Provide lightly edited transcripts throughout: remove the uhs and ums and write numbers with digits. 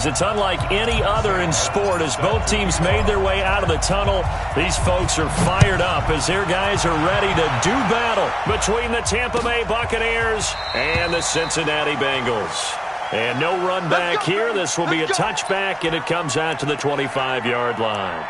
because it's unlike any other in sport. As both teams made their way out of the tunnel, these folks are fired up as their guys are ready to do battle between the Tampa Bay Buccaneers and the Cincinnati Bengals. And no run back here. This will be a touchback, and it comes out to the 25-yard line.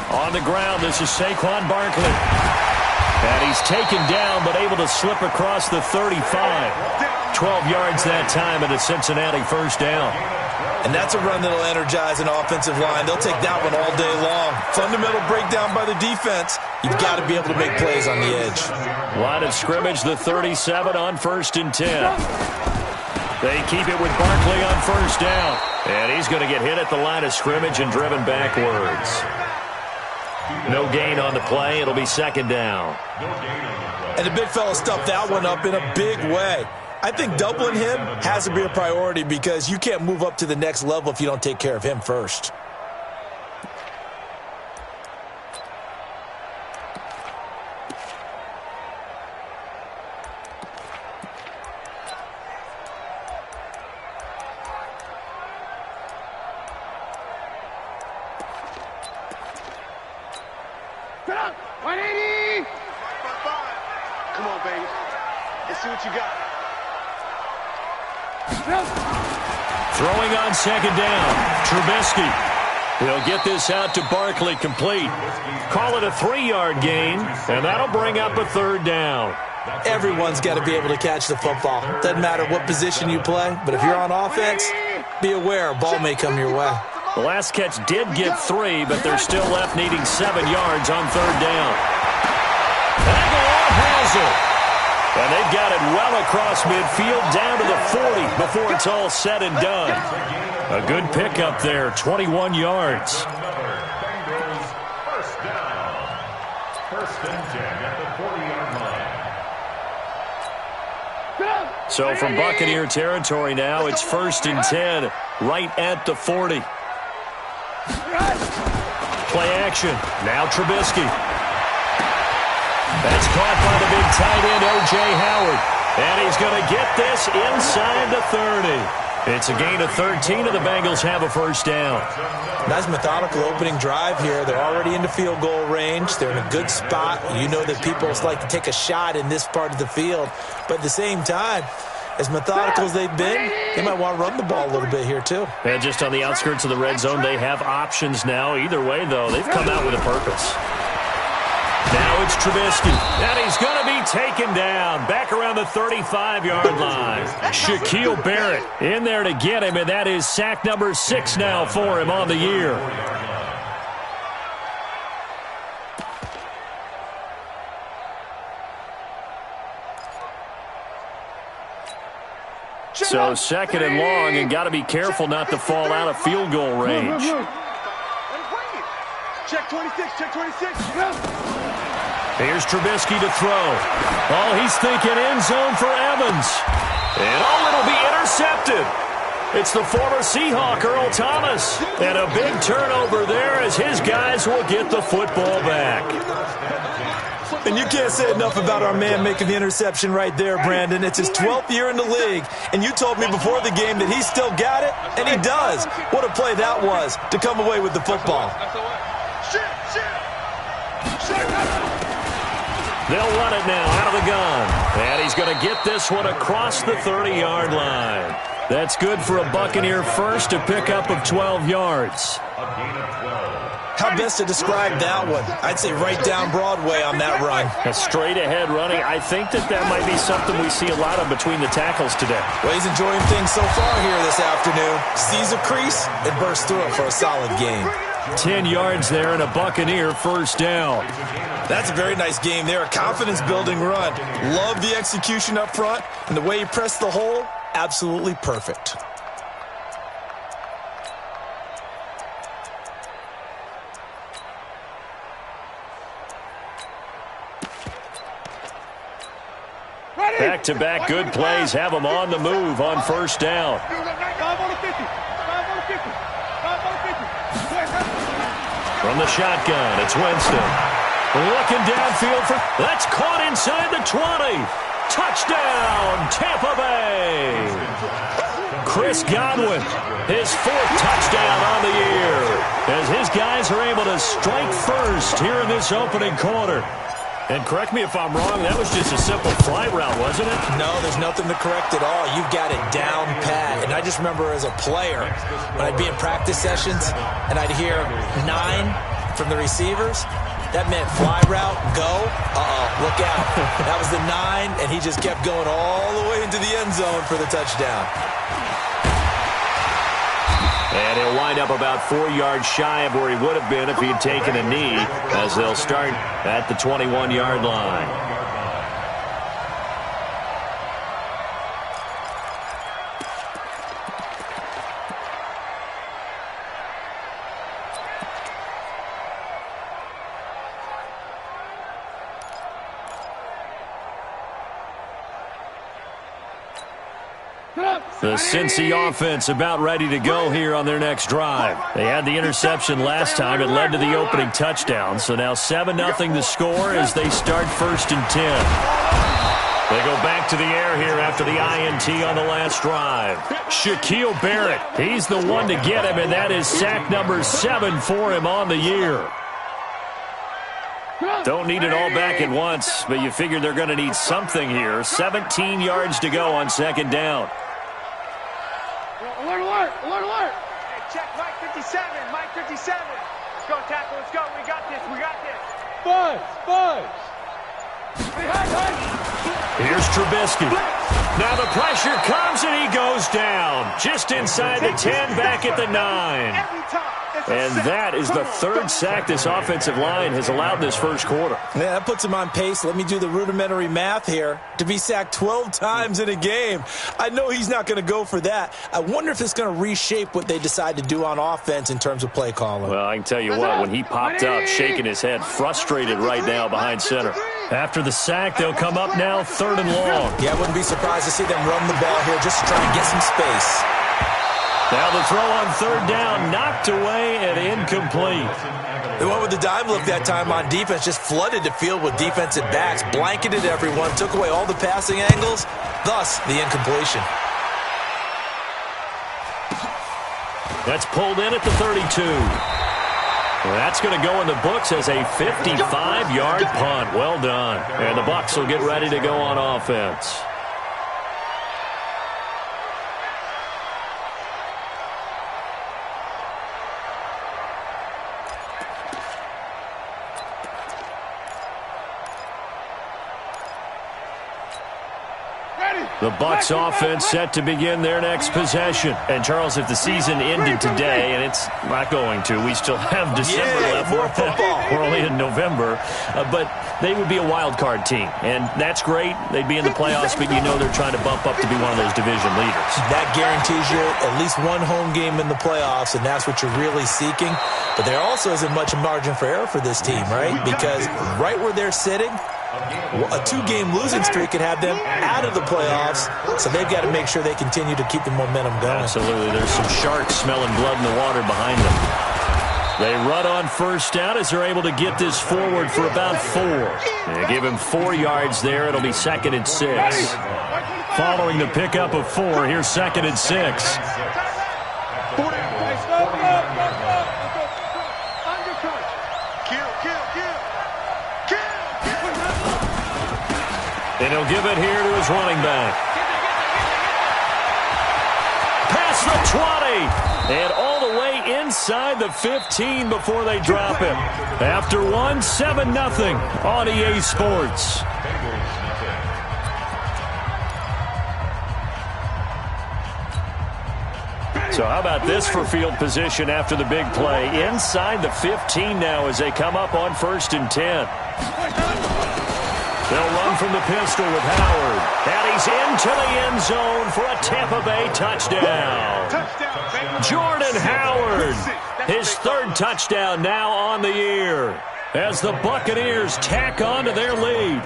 On the ground, this is Saquon Barkley. And he's taken down, but able to slip across the 35. 12 yards that time, and a Cincinnati first down. And that's a run that'll energize an offensive line. They'll take that one all day long. Fundamental breakdown by the defense. You've got to be able to make plays on the edge. Line of scrimmage, the 37 on 1st and 10. They keep it with Barkley on first down. And he's going to get hit at the line of scrimmage and driven backwards. No gain on the play. It'll be second down. And the big fella stuffed that one up in a big way. I think doubling him has to be a priority because you can't move up to the next level if you don't take care of him first. Throwing on second down, Trubisky. He'll get this out to Barkley, complete. Call it a 3-yard gain, and that'll bring up a third down. Everyone's got to be able to catch the football. Doesn't matter what position you play, but if you're on offense, be aware a ball may come your way. The last catch did get 3, but they're still left needing 7 yards on third down. Aguilar has it. And they've got it well across midfield down to the 40 before it's all said and done. A good pickup there, 21 yards. First down. First and 10 at the 40-yard line. So from Buccaneer territory now, it's 1st and 10 right at the 40. Play action. Now Trubisky. That's caught by the big tight end, O.J. Howard. And he's going to get this inside the 30. It's a gain of 13, and the Bengals have a first down. Nice methodical opening drive here. They're already into field goal range. They're in a good spot. You know that people like to take a shot in this part of the field. But at the same time, as methodical as they've been, they might want to run the ball a little bit here too. And just on the outskirts of the red zone, they have options now. Either way, though, they've come out with a purpose. Now it's Trubisky, and he's going to be taken down back around the 35-yard line. Shaquille Barrett in there to get him, and that is sack number 6 now for him on the year. So second and long, and got to be careful not to fall out of field goal range. Check 26, check 26. Here's Trubisky to throw. Oh, he's thinking end zone for Evans. And it'll be intercepted. It's the former Seahawk, Earl Thomas. And a big turnover there as his guys will get the football back. And you can't say enough about our man making the interception right there, Brandon. It's his 12th year in the league, and you told me before the game that he still got it, and he does. What a play that was to come away with the football. They'll run it now out of the gun. And he's going to get this one across the 30-yard line. That's good for a Buccaneer first, a pickup of 12 yards. How best to describe that one? I'd say right down Broadway on that run. A straight-ahead running. I think that might be something we see a lot of between the tackles today. Well, he's enjoying things so far here this afternoon. Sees a crease and bursts through it for a solid game. 10 yards there and a Buccaneer first down. That's a very nice game there. A confidence-building run. Love the execution up front, and the way he pressed the hole, absolutely perfect. Back-to-back good plays have them on the move on first down. From the shotgun, it's Winston. Looking downfield for... That's caught inside the 20. Touchdown, Tampa Bay. Chris Godwin, his 4th touchdown on the year, as his guys are able to strike first here in this opening quarter. And correct me if I'm wrong, that was just a simple fly route, wasn't it? No, there's nothing to correct at all. You've got it down pat. And I just remember as a player, when I'd be in practice sessions and I'd hear 9 from the receivers, that meant fly route, go, look out. That was the 9, and he just kept going all the way into the end zone for the touchdown. And he'll wind up about 4 yards shy of where he would have been if he had taken a knee, as they'll start at the 21-yard line. The Cincy offense about ready to go here on their next drive. They had the interception last time. It led to the opening touchdown. So now 7-0 the score as they start 1st and 10. They go back to the air here after the INT on the last drive. Shaquille Barrett, he's the one to get him, and that is sack number 7 for him on the year. Don't need it all back at once, but you figure they're going to need something here. 17 yards to go on 2nd down. Alert, alert, alert, alert. Hey, check Mike 57, Mike 57. Let's go, tackle, let's go. We got this, we got this. Buzz. Hey, hey. Here's Trubisky. Now the pressure comes and he goes down. Just inside the 10, back at the 9. Every time. And that is the 3rd sack this offensive line has allowed this first quarter. Yeah, that puts him on pace. Let me do the rudimentary math here. To be sacked 12 times in a game, I know he's not going to go for that. I wonder if it's going to reshape what they decide to do on offense in terms of play calling. Well, I can tell you what, when he popped up, shaking his head, frustrated right now behind center. After the sack, they'll come up now 3rd and long. Yeah, I wouldn't be surprised to see them run the ball here just to try and get some space. Now the throw on 3rd down, knocked away and incomplete. The one with the dime look that time on defense just flooded the field with defensive backs, blanketed everyone, took away all the passing angles, thus the incompletion. That's pulled in at the 32. Well, that's going to go in the books as a 55-yard punt. Well done. And the Bucs will get ready to go on offense. The Bucs offense set to begin their next possession. And, Charles, if the season ended today, and it's not going to, we still have December left. More football. We're only in November. But they would be a wild card team. And that's great. They'd be in the playoffs, but you know they're trying to bump up to be one of those division leaders. That guarantees you at least one home game in the playoffs, and that's what you're really seeking. But there also isn't much margin for error for this team, right? Because right where they're sitting, a 2-game losing streak could have them out of the playoffs, so they've got to make sure they continue to keep the momentum going. Absolutely. There's some sharks smelling blood in the water behind them. They run on 1st down as they're able to get this forward for about 4. They give him 4 yards there. It'll be 2nd and 6. Following the pickup of 4, here's 2nd and 6. And he'll give it here to his running back. Past the 20. And all the way inside the 15 before they drop him. After 1, 7-0 on EA Sports. So how about this for field position after the big play? Inside the 15 now as they come up on 1st and 10. They'll run from the pistol with Howard. And he's into the end zone for a Tampa Bay touchdown. Jordan Howard, his 3rd touchdown now on the year as the Buccaneers tack on to their lead.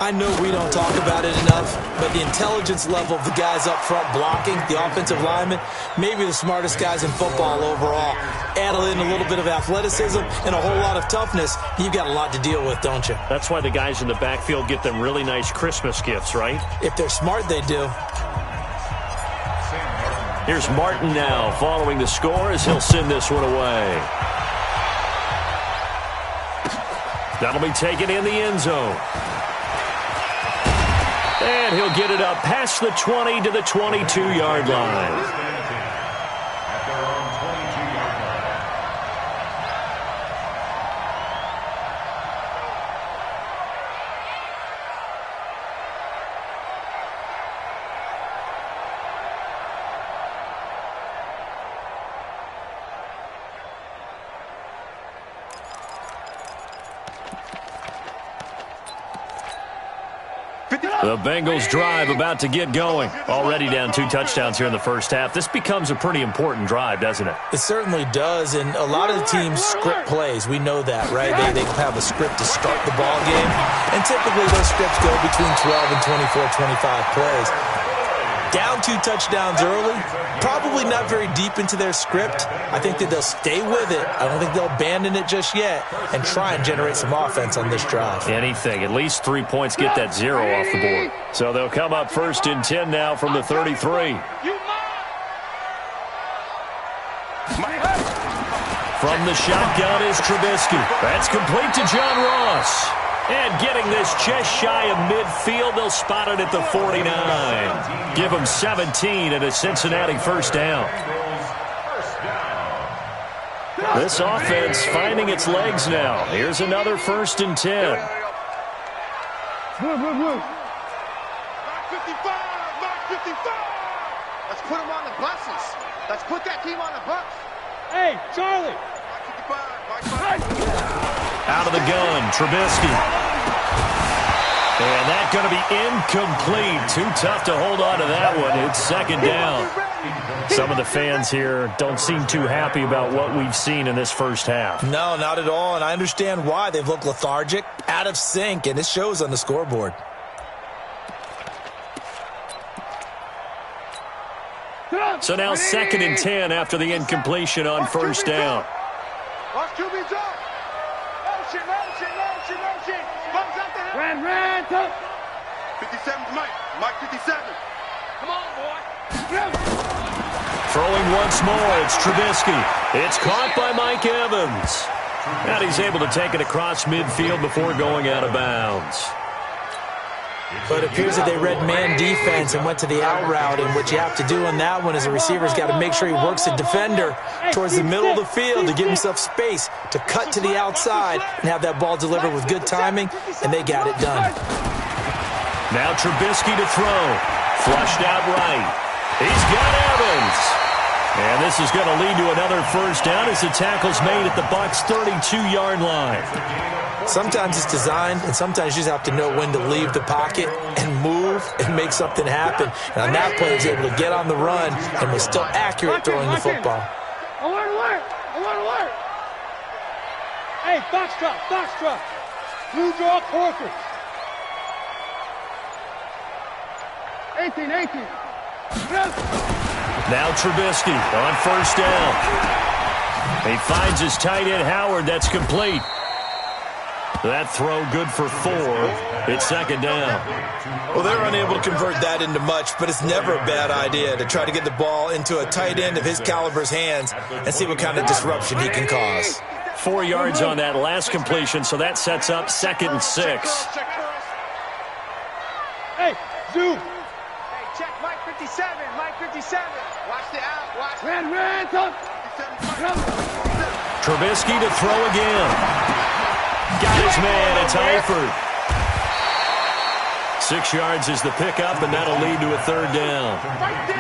I know we don't talk about it enough, but the intelligence level of the guys up front blocking, the offensive linemen, maybe the smartest guys in football overall. Add in a little bit of athleticism and a whole lot of toughness, you've got a lot to deal with, don't you? That's why the guys in the backfield get them really nice Christmas gifts, right? If they're smart, they do. Here's Martin now following the score as he'll send this one away. That'll be taken in the end zone. And he'll get it up past the 20 to the 22-yard line. The Bengals drive about to get going. Already down 2 touchdowns here in the first half. This becomes a pretty important drive, doesn't it? It certainly does, and a lot of the teams script plays. We know that, right? They have a script to start the ball game, and typically those scripts go between 12 and 24, 25 plays. Down 2 touchdowns early, probably not very deep into their script. I think that they'll stay with it. I don't think they'll abandon it just yet and try and generate some offense on this drive. Anything. At least 3 points get that 0 off the board. So they'll come up 1st and 10 now from the 33. From the shotgun is Trubisky. That's complete to John Ross. And getting this just shy of midfield, they'll spot it at the 49. Give them 17 and a Cincinnati first down. This offense finding its legs now. Here's another 1st and 10. Mark 55, Mark 55. Let's put them on the buses. Let's put that team on the bus. Hey, Charlie. Mark 55. Out of the gun, Trubisky. And that's going to be incomplete. Too tough to hold on to that one. It's 2nd down. Some of the fans here don't seem too happy about what we've seen in this first half. No, not at all, and I understand why. They've looked lethargic, out of sync, and it shows on the scoreboard. So now 2nd and 10 after the incompletion on 1st down. Watch QB's up. Motion, motion, motion, motion. Bumps up the hill. Ran, tough. 57's Mike. Mike 57. Come on, boy. Throwing once more, it's Trubisky. It's caught by Mike Evans. And he's able to take it across midfield before going out of bounds. But it appears that they read man defense and went to the out route, and what you have to do on that one is a receiver's got to make sure he works the defender towards the middle of the field to give himself space to cut to the outside and have that ball delivered with good timing, and they got it done. Now Trubisky to throw. Flushed out right. He's got Evans. And this is going to lead to another first down as the tackle's made at the Bucs' 32-yard line. Sometimes it's designed, and sometimes you just have to know when to leave the pocket and move and make something happen. And on that play, he was able to get on the run and was still accurate throwing the football. Alert, alert! Alert, alert! Hey, Foxtrot, Foxtrot! Blue draw Corkers. 18, 18. Now Trubisky on 1st down. He finds his tight end Howard. That's complete. That throw good for 4. It's 2nd down. Well, they're unable to convert that into much, but it's never a bad idea to try to get the ball into a tight end of his caliber's hands and see what kind of disruption he can cause. 4 yards on that last completion, so that sets up 2nd and 6. Hey, zoom! Hey, check Mike 57, Mike 57. Watch the out, watch. Ran, tough! Trubisky to throw again. Got his man, it's Eifert. 6 yards is the pickup, and that'll lead to a 3rd down.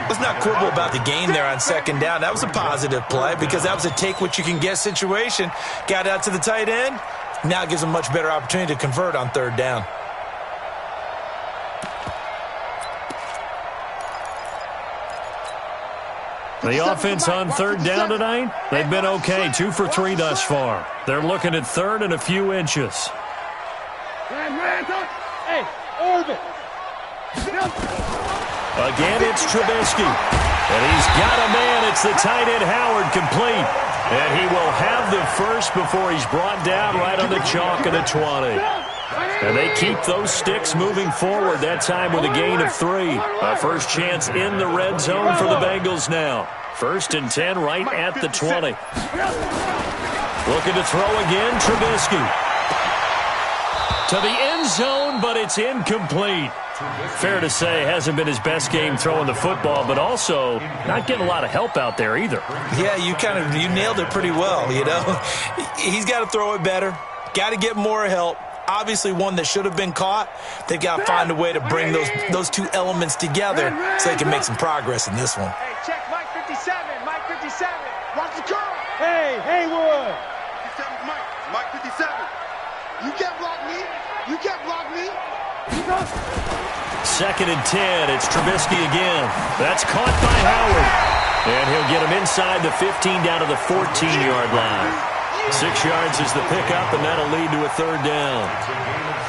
Let's not quibble about the gain there on 2nd down. That was a positive play because that was a take-what-you-can-get situation. Got out to the tight end. Now it gives them a much better opportunity to convert on 3rd down. The offense on 3rd down tonight, they've been okay, 2 for 3 thus far. They're looking at 3rd and a few inches. Ran, tough! Hey, Orbit. Again, it's Trubisky. And he's got a man. It's the tight end, Howard, complete. And he will have the first before he's brought down right on the chalk of the 20. And they keep those sticks moving forward, that time with a gain of 3. A first chance in the red zone for the Bengals now. 1st and 10 right at the 20. Looking to throw again, Trubisky. To the end zone, but it's incomplete. Fair to say, hasn't been his best game throwing the football, but also not getting a lot of help out there either. Yeah, you nailed it pretty well, you know. He's got to throw it better. Got to get more help. Obviously one that should have been caught. They've got to find a way to bring those two elements together so they can make some progress in this one. Hey, check Mike 57. Mike 57. Watch the curl. Hey, Haywood. 57, Mike 57. You can't block me. You can't block me. 2nd and 10. It's Trubisky again. That's caught by Howard. And he'll get him inside the 15 down to the 14-yard line. 6 yards is the pickup, and that'll lead to a 3rd down.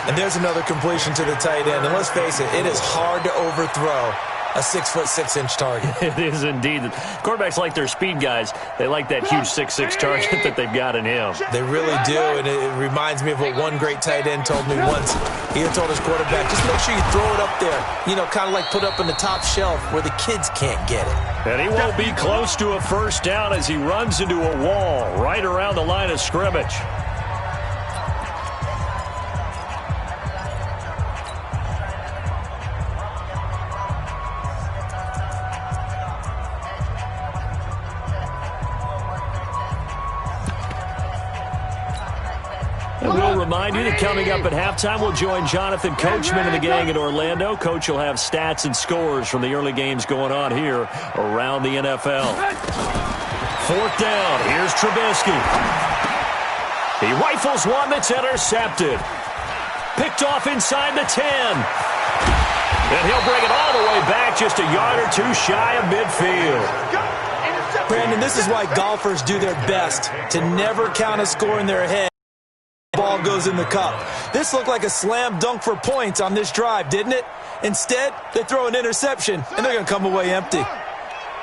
And there's another completion to the tight end. And let's face it is hard to overthrow a 6'6" target. It is indeed. Quarterbacks like their speed guys. They like that huge 6'6" target that they've got in him. They really do, and it reminds me of what one great tight end told me once. He had told his quarterback, just make sure you throw it up there, you know, kind of like put up in the top shelf where the kids can't get it. And he won't be close to a first down as he runs into a wall right around the line of scrimmage. And we'll remind you that coming up at halftime, we'll join Jonathan Coachman and the gang in Orlando. Coach will have stats and scores from the early games going on here around the NFL. 4th down. Here's Trubisky. He rifles one that's intercepted. Picked off inside the 10. And he'll bring it all the way back just a yard or 2 shy of midfield. Brandon, this is why golfers do their best to never count a score in their head. Ball goes in the cup. This looked like a slam dunk for points on this drive, didn't it? Instead, they throw an interception, and they're going to come away empty.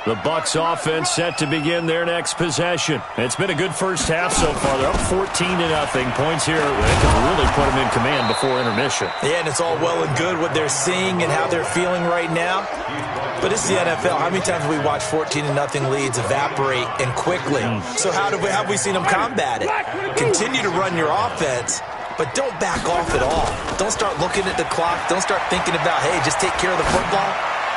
The Bucs offense set to begin their next possession. It's been a good first half so far. They're up 14-0. Points here, they can really put them in command before intermission. Yeah, and it's all well and good what they're seeing and how they're feeling right now. But it's the NFL. How many times have we watched 14-0 leads evaporate and quickly? So how have we seen them combat it? Continue to run your offense, but don't back off at all. Don't start looking at the clock. Don't start thinking about, hey, just take care of the football.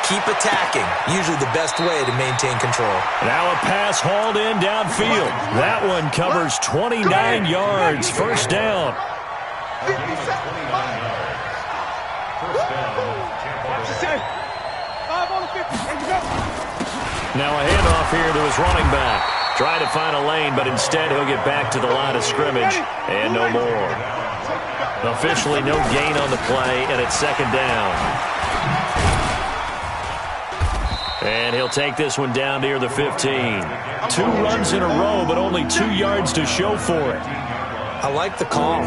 Keep attacking. Usually the best way to maintain control. Now a pass hauled in downfield. That one covers 29 yards. First down. Now a handoff here to his running back. Trying to find a lane, but instead he'll get back to the line of scrimmage. And no more. Officially no gain on the play, and it's 2nd down. And he'll take this one down near the 15. 2 runs in a row, but only 2 yards to show for it. I like the call.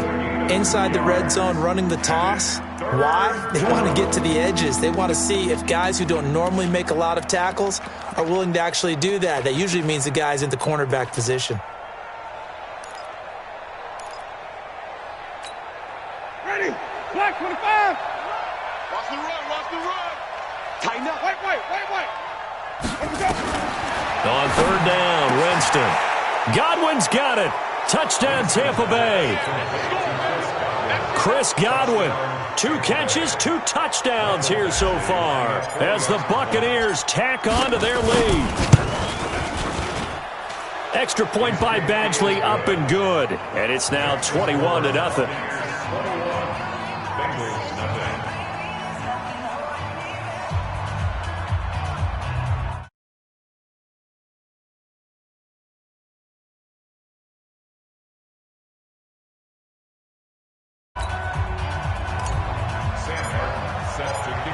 Inside the red zone, running the toss. Why? They want to get to the edges. They want to see if guys who don't normally make a lot of tackles are willing to actually do that. That usually means the guy's in the cornerback position. Ready. Black 25. Watch the run. Watch the run. Tighten up. Wait. On 3rd down, Winston. Godwin's got it. Touchdown, Tampa Bay. Chris Godwin. 2 catches, 2 touchdowns here so far as the Buccaneers tack on to their lead. Extra point by Badgley, up and good. And it's now 21-0.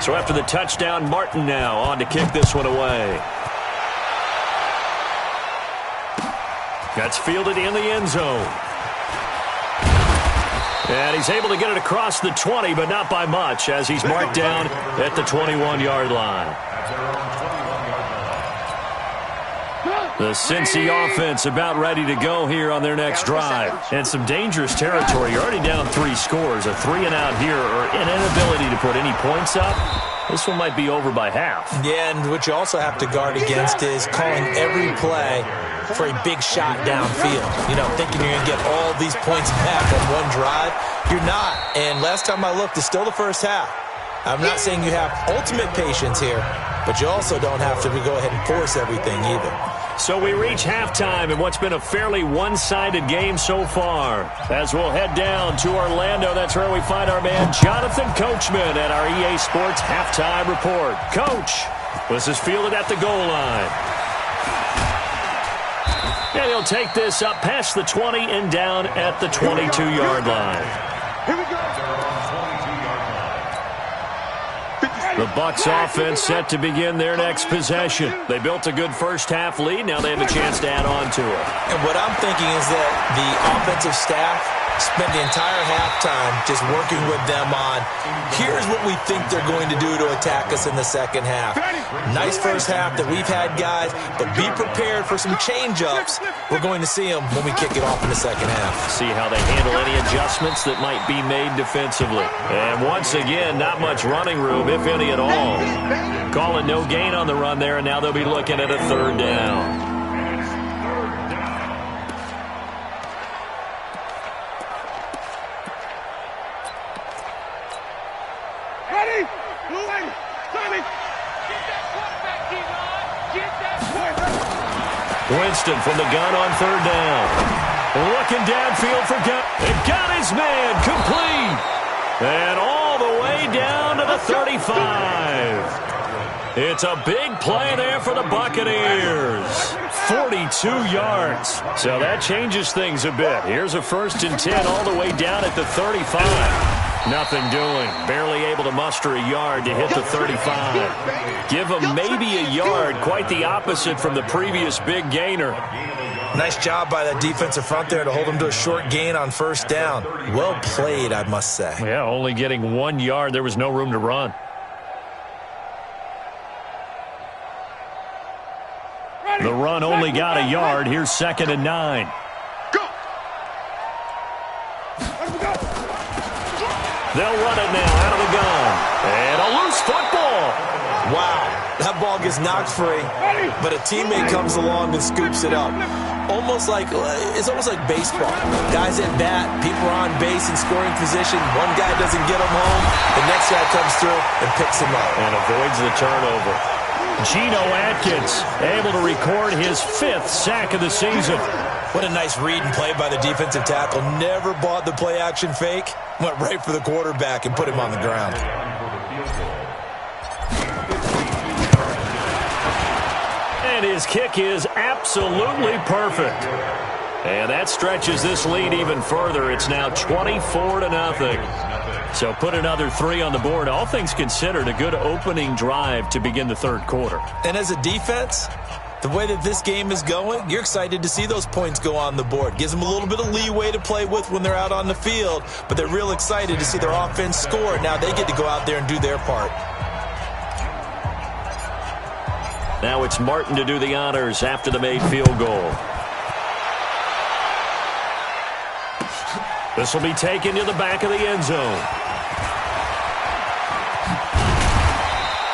So after the touchdown, Martin now on to kick this one away. That's fielded in the end zone. And he's able to get it across the 20, but not by much, as he's marked down at the 21-yard line. The Cincy offense about ready to go here on their next drive. And some dangerous territory. You're already down 3 scores. A 3-and-out here, or an inability to put any points up. This one might be over by half. Yeah, and what you also have to guard against is calling every play for a big shot downfield. You know, thinking you're going to get all these points back on one drive. You're not. And last time I looked, it's still the first half. I'm not saying you have ultimate patience here, but you also don't have to go ahead and force everything either. So we reach halftime in what's been a fairly one-sided game so far. As we'll head down to Orlando, that's where we find our man Jonathan Coachman at our EA Sports Halftime Report. Coach, this is fielded at the goal line. And he'll take this up past the 20 and down at the 22-yard line. Here we go. The Bucs offense set to begin their next possession. They built a good first-half lead. Now they have a chance to add on to it. And what I'm thinking is that the offensive staff spent the entire halftime just working with them on, here's what we think they're going to do to attack us in the second half. Nice first half that we've had, guys, but be prepared for some change-ups. We're going to see them when we kick it off in the second half. See how they handle any adjustments that might be made defensively. And once again, not much running room, if any at all. Calling no gain on the run there, and now they'll be looking at a 3rd down. Winston from the gun on 3rd down. Looking downfield for Gunn. It got his man complete. And all the way down to the 35. It's a big play there for the Buccaneers. 42 yards. So that changes things a bit. Here's a 1st and 10 all the way down at the 35. Nothing doing. Barely able to muster a yard to hit the 35. Give him maybe a yard. Quite the opposite from the previous big gainer. Nice job by that defensive front there to hold him to a short gain on 1st down. Well played, I must say. Yeah, only getting 1 yard. There was no room to run. The run only got a yard. Here's 2nd and 9. They'll run it now out of the gun. And a loose football. Wow, that ball gets knocked free, but a teammate comes along and scoops it up. It's almost like baseball. Guys at bat, people are on base in scoring position. One guy doesn't get him home. The next guy comes through and picks him up. And avoids the turnover. Geno Atkins able to record his 5th sack of the season. What a nice read and play by the defensive tackle. Never bought the play-action fake. Went right for the quarterback and put him on the ground. And his kick is absolutely perfect. And that stretches this lead even further. It's now 24-0. So put another 3 on the board. All things considered, a good opening drive to begin the 3rd quarter. And as a defense, the way that this game is going, you're excited to see those points go on the board. Gives them a little bit of leeway to play with when they're out on the field, but they're real excited to see their offense score. Now they get to go out there and do their part. Now it's Martin to do the honors after the made field goal. This will be taken to the back of the end zone.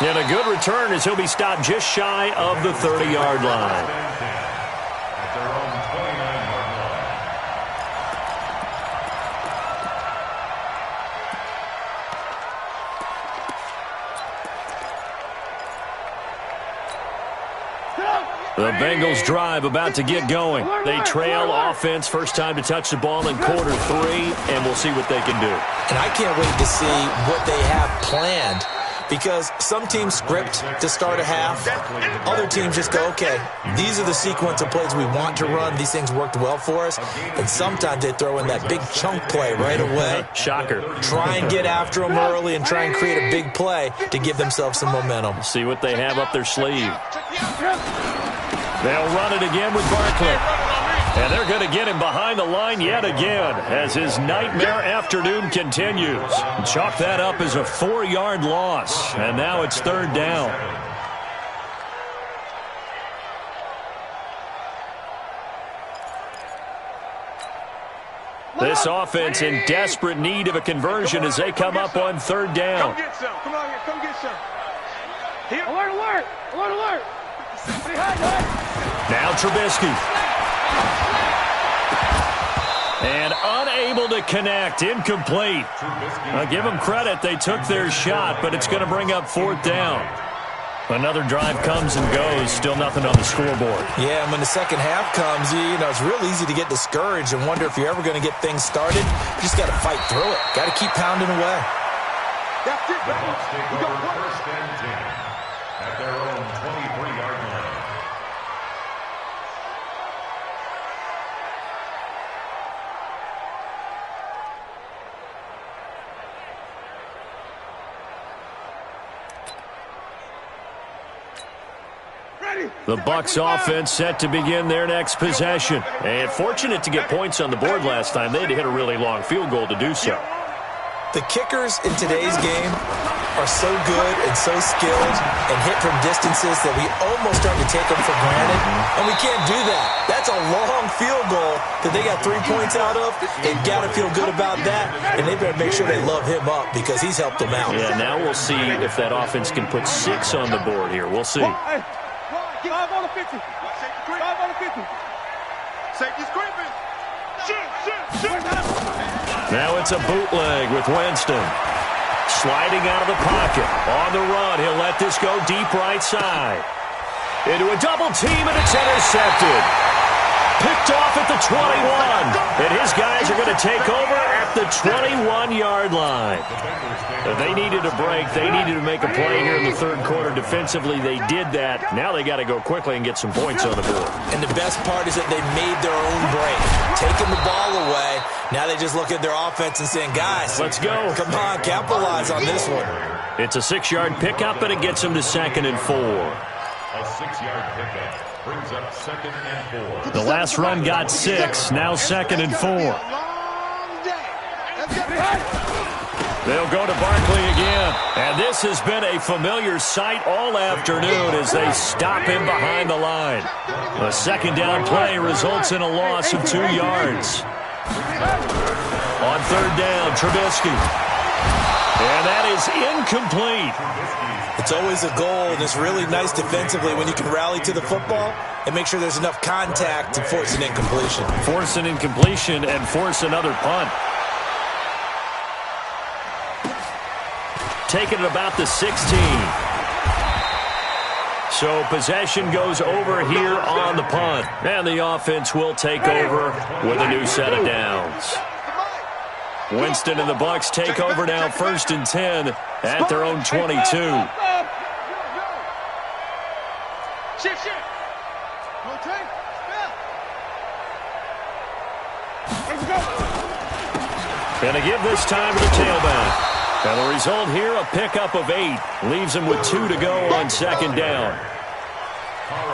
And a good return as he'll be stopped just shy of the 30-yard line. The Bengals drive about to get going. They trail offense, first time to touch the ball in quarter 3, and we'll see what they can do. And I can't wait to see what they have planned, because some teams script to start a half. Other teams just go, okay, these are the sequence of plays we want to run. These things worked well for us. And sometimes they throw in that big chunk play right away. Shocker. Try and get after them early and try and create a big play to give themselves some momentum. See what they have up their sleeve. They'll run it again with Barkley. And they're going to get him behind the line yet again as his nightmare afternoon continues. Chalk that up as a 4-yard loss, and now it's 3rd down. This offense in desperate need of a conversion as they come up on 3rd down. Come get some. Come on here. Come get some. Here. Alert, alert. Alert, alert. Now Trubisky. And unable to connect. Incomplete. I'll give them credit. They took their shot, but it's going to bring up 4th down. Another drive comes and goes. Still nothing on the scoreboard. Yeah, and when the second half comes, you know, it's real easy to get discouraged and wonder if you're ever going to get things started. You just got to fight through it. Got to keep pounding away. That's it, baby. We got first and 10 at their own 23-yard line. The Bucs offense set to begin their next possession. And fortunate to get points on the board last time. They had to hit a really long field goal to do so. The kickers in today's game are so good and so skilled and hit from distances that we almost start to take them for granted. And we can't do that. That's a long field goal that they got 3 points out of. They've got to feel good about that. And they better make sure they love him up because he's helped them out. Yeah, now we'll see if that offense can put 6 on the board here. We'll see. 5 on the 50. 5 on the 50. Safety's creeping. Shoot. Now it's a bootleg with Winston. Sliding out of the pocket. On the run, he'll let this go deep right side. Into a double team, and it's intercepted. Picked off at the 21. And his guys are going to take over at the 21-yard line. They needed a break. They needed to make a play here in the 3rd quarter. Defensively, they did that. Now they got to go quickly and get some points on the board. And the best part is that they made their own break. Taking the ball away. Now they just look at their offense and saying, guys, let's go. Come on, capitalize on this one. It's a 6-yard pickup, and it gets them to 2nd and 4. A 6-yard pickup brings up 2nd and 4. The last run got 6. Now 2nd and 4. They'll go to Barkley again. And this has been a familiar sight all afternoon as they stop him behind the line. A 2nd down play results in a loss of 2 yards. On 3rd down, Trubisky. And that is incomplete. It's always a goal, and it's really nice defensively when you can rally to the football and make sure there's enough contact to force an incompletion. Force an incompletion and force another punt. Taking it about the 16. So possession goes over here on the punt. And the offense will take over with a new set of downs. Winston and the Bucs take over now 1st and 10 at their own 22. Shift. Gonna give this time to the tailback. And the result here, a pickup of 8. Leaves him with 2 to go on 2nd down.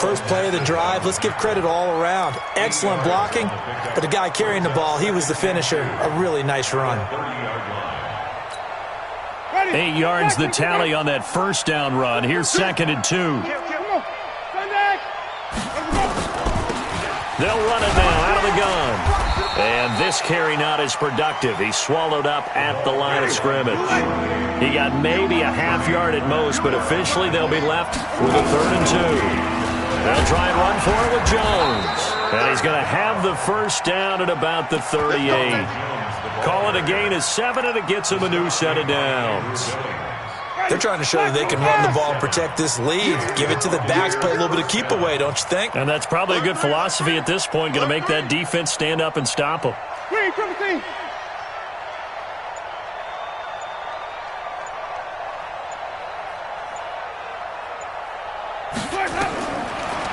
First play of the drive, let's give credit all around. Excellent blocking, but the guy carrying the ball, he was the finisher. A really nice run. 8 yards the tally on that 1st down run. Here's 2nd and 2. They'll run it now out of the gun. And this carry not as productive. He's swallowed up at the line of scrimmage. He got maybe a half yard at most, but officially they'll be left with a 3rd and 2. They'll try and run for it with Jones. And he's going to have the 1st down at about the 38. Call it a gain of 7, and it gets him a new set of downs. They're trying to show that they can run the ball and protect this lead. Give it to the backs, play a little bit of keep away, don't you think? And that's probably a good philosophy at this point. Going to make that defense stand up and stop them.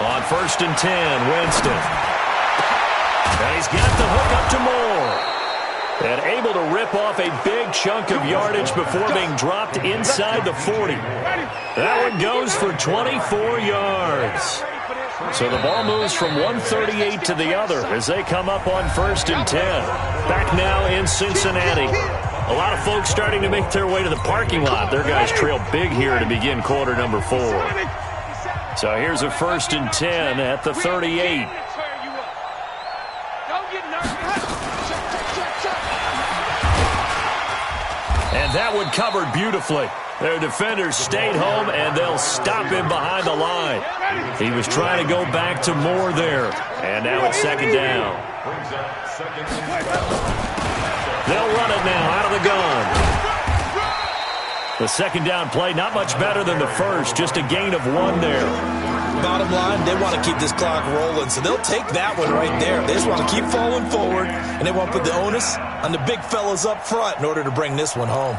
On 1st and 10, Winston. And he's got the hook up to Moore. And able to rip off a big chunk of yardage before being dropped inside the 40. That one goes for 24 yards. So the ball moves from 138 to the other as they come up on 1st and 10. Back now in Cincinnati. A lot of folks starting to make their way to the parking lot. Their guys trail big here to begin quarter number 4. So here's a 1st and 10 at the 38. And that one covered beautifully. Their defenders stayed home, and they'll stop him behind the line. He was trying to go back to more there. And now it's 2nd down. They'll run it now out of the gun. The 2nd down play, not much better than the first, just a gain of 1 there. Bottom line, they want to keep this clock rolling, so they'll take that one right there. They just want to keep falling forward, and they want to put the onus on the big fellas up front in order to bring this one home.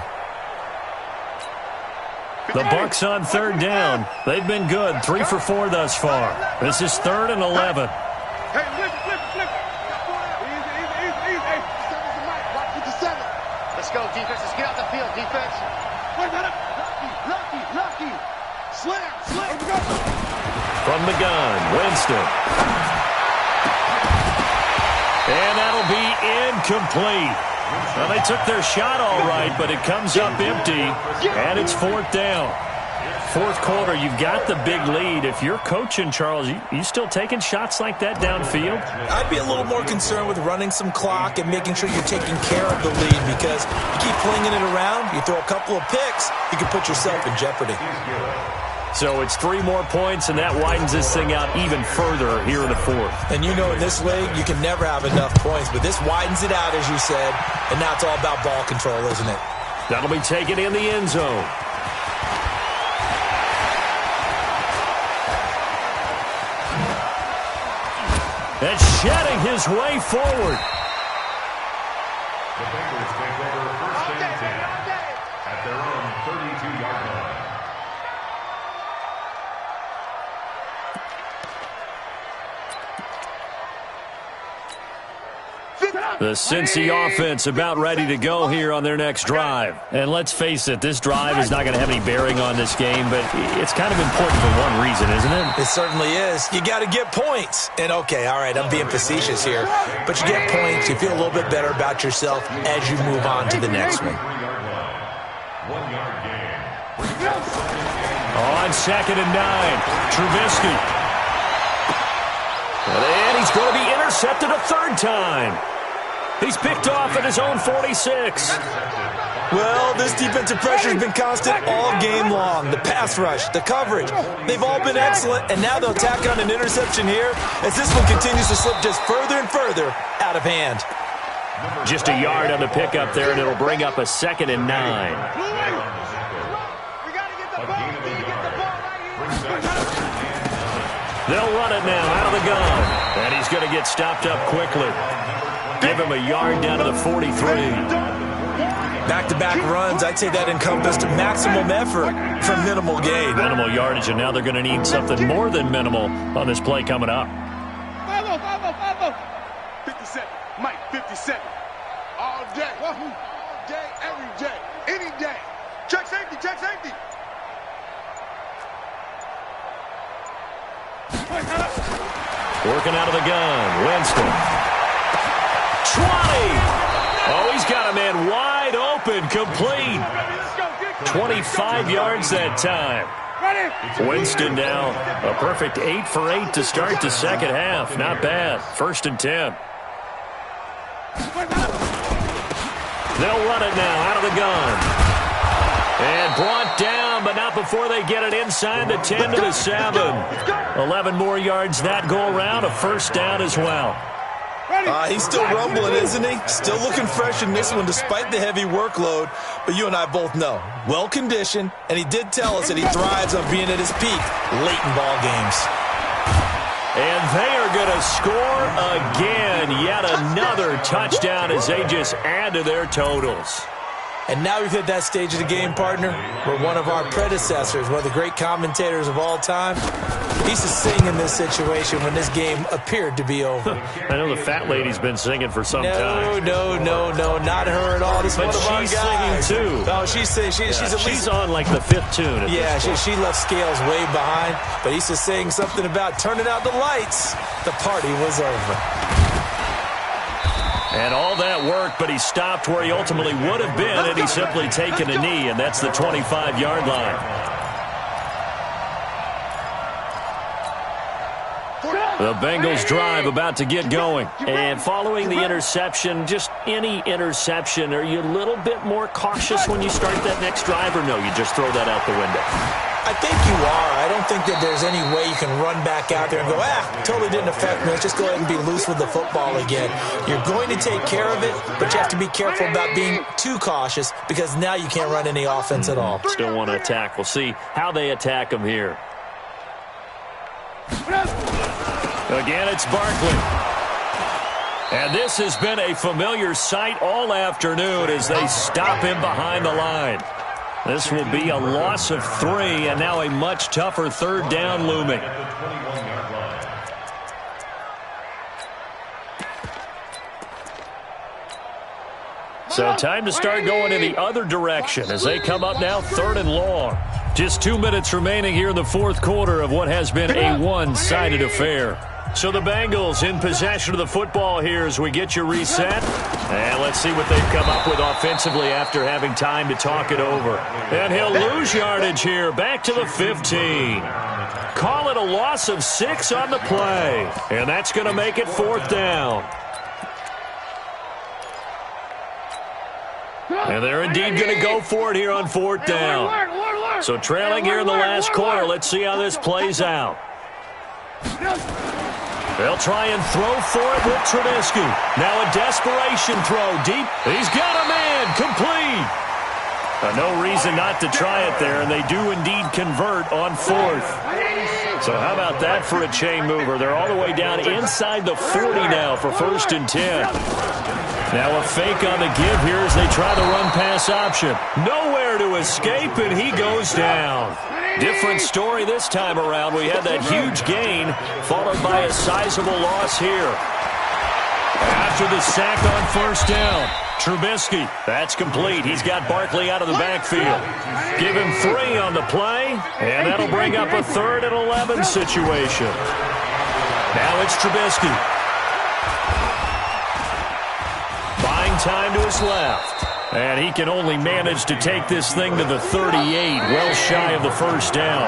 The Bucs on 3rd down. They've been good, 3 for 4 thus far. This is 3rd and 11. Hey, flip. Easy. Let's go, defense. Let's get out the field, defense. Wait, lucky. Slam. From the gun, Winston. And that'll be incomplete. Well, they took their shot all right, but it comes up empty, and it's 4th down. 4th quarter, you've got the big lead. If you're coaching, Charles, you still taking shots like that downfield? I'd be a little more concerned with running some clock and making sure you're taking care of the lead, because you keep flinging it around, you throw a couple of picks, you can put yourself in jeopardy. So it's 3 more points, and that widens this thing out even further here in the 4th. And you know in this league, you can never have enough points, but this widens it out, as you said, and now it's all about ball control, isn't it? That'll be taken in the end zone. And shedding his way forward. The Bengals take over 1st and 10 at their own 32-yard line. The Cincy offense about ready to go here on their next drive. And let's face it, this drive is not going to have any bearing on this game, but it's kind of important for one reason, isn't it? It certainly is. You got to get points. And okay, all right, I'm being facetious here, but you get points, you feel a little bit better about yourself as you move on to the next one. 1-yard gain. On 2nd and 9, Trubisky. And he's going to be intercepted a 3rd time. He's picked off at his own 46. Well, this defensive pressure has been constant all game long. The pass rush, the coverage, they've all been excellent, and now they'll tack on an interception here as this one continues to slip just further and further out of hand. Just a yard on the pickup there, and it'll bring up a 2nd and 9. We got to get the ball. Can you get the ball right here? They'll run it now out of the gun, and he's going to get stopped up quickly. Give him a yard down to the 43. Back-to-back runs, I'd say that encompassed maximum effort for minimal gain. Minimal yardage, and now they're going to need something more than minimal on this play coming up. 57. Mike, 57. All day, every day, any day. Check safety. Working out of the gun, Winston. 20. Oh, he's got a man wide open, complete. 25 yards that time. Winston now a perfect 8 for 8 to start the second half. Not bad. 1st and 10. They'll run it now out of the gun. And brought down, but not before they get it inside the 10 to the 7. 11 more yards that go around. A 1st down as well. He's still rumbling, isn't he? Still looking fresh in this one despite the heavy workload. But you and I both know, well-conditioned, and he did tell us that he thrives on being at his peak late in ball games. And they are going to score again. Yet another touchdown as they just add to their totals. And now we've hit that stage of the game, partner, where one of our predecessors, one of the great commentators of all time, he used to sing in this situation when this game appeared to be over. I know the fat lady's been singing for some time. No, not her at all. This is one of our guys. But she's singing, too. Oh, she's singing. She's on like the 5th tune. Yeah, she left Scales way behind, but he used to sing something about turning out the lights. The party was over. And all that worked, but he stopped where he ultimately would have been had he simply taken a knee, and that's the 25-yard line. The Bengals drive about to get going. And following the interception, just any interception, are you a little bit more cautious when you start that next drive, or no, you just throw that out the window? I think you are. I don't think that there's any way you can run back out there and go, totally didn't affect me. Let's just go ahead and be loose with the football again. You're going to take care of it, but you have to be careful about being too cautious because now you can't run any offense at all. Still want to attack. We'll see how they attack them here. Again, it's Barkley. And this has been a familiar sight all afternoon as they stop him behind the line. This will be a loss of 3, and now a much tougher 3rd down looming. So time to start going in the other direction as they come up now 3rd and long. Just 2 minutes remaining here in the 4th quarter of what has been a one-sided affair. So the Bengals in possession of the football here as we get you reset. And let's see what they've come up with offensively after having time to talk it over. And he'll lose yardage here, back to the 15. Call it a loss of 6 on the play. And that's going to make it 4th down. And they're indeed going to go for it here on 4th down. So trailing here in the last quarter, let's see how this plays out. They'll try and throw for it with Trubisky. Now a desperation throw deep. He's got a man complete. No reason not to try it there, and they do indeed convert on 4th. So how about that for a chain mover? They're all the way down inside the 40 now for 1st and 10. Now a fake on the give here as they try the run-pass option. Nowhere to escape, and he goes down. Different story this time around. We had that huge gain, followed by a sizable loss here. After the sack on 1st down, Trubisky, that's complete. He's got Barkley out of the backfield. Give him 3 on the play, and that'll bring up a 3rd and 11 situation. Now it's Trubisky. Buying time to his left. And he can only manage to take this thing to the 38, well shy of the 1st down.